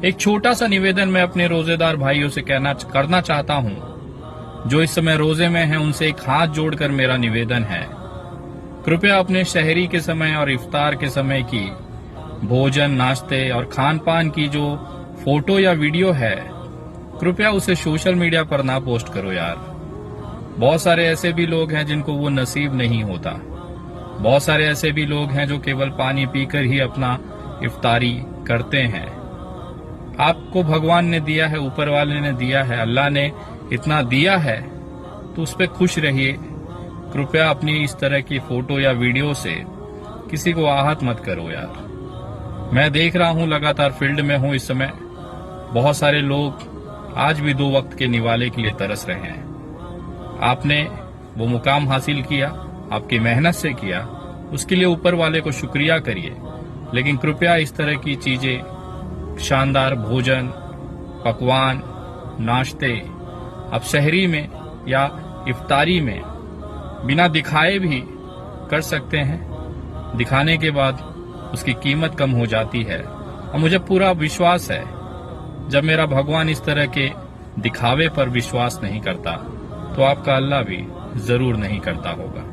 एक छोटा सा निवेदन मैं अपने रोजेदार भाइयों से करना चाहता हूं। जो इस समय रोजे में हैं, उनसे एक हाथ जोड़कर मेरा निवेदन है, कृपया अपने शहरी के समय और इफ्तार के समय की भोजन, नाश्ते और खान पान की जो फोटो या वीडियो है, कृपया उसे सोशल मीडिया पर ना पोस्ट करो यार। बहुत सारे ऐसे भी लोग हैं जिनको वो नसीब नहीं होता। बहुत सारे ऐसे भी लोग हैं जो केवल पानी पीकर ही अपना इफ्तारी करते हैं। आपको भगवान ने दिया है, ऊपर वाले ने दिया है, अल्लाह ने इतना दिया है, तो उस पर खुश रहिए। कृपया अपनी इस तरह की फोटो या वीडियो से किसी को आहत मत करो यार। मैं देख रहा हूं, लगातार फील्ड में हूं इस समय, बहुत सारे लोग आज भी 2 वक्त के निवाले के लिए तरस रहे हैं। आपने वो मुकाम हासिल किया, आपकी मेहनत से किया, उसके लिए ऊपर वाले को शुक्रिया करिए। लेकिन कृपया इस तरह की चीजें, शानदार भोजन, पकवान, नाश्ते आप शहरी में या इफ्तारी में बिना दिखाए भी कर सकते हैं। दिखाने के बाद उसकी कीमत कम हो जाती है। और मुझे पूरा विश्वास है, जब मेरा भगवान इस तरह के दिखावे पर विश्वास नहीं करता, तो आपका अल्लाह भी जरूर नहीं करता होगा।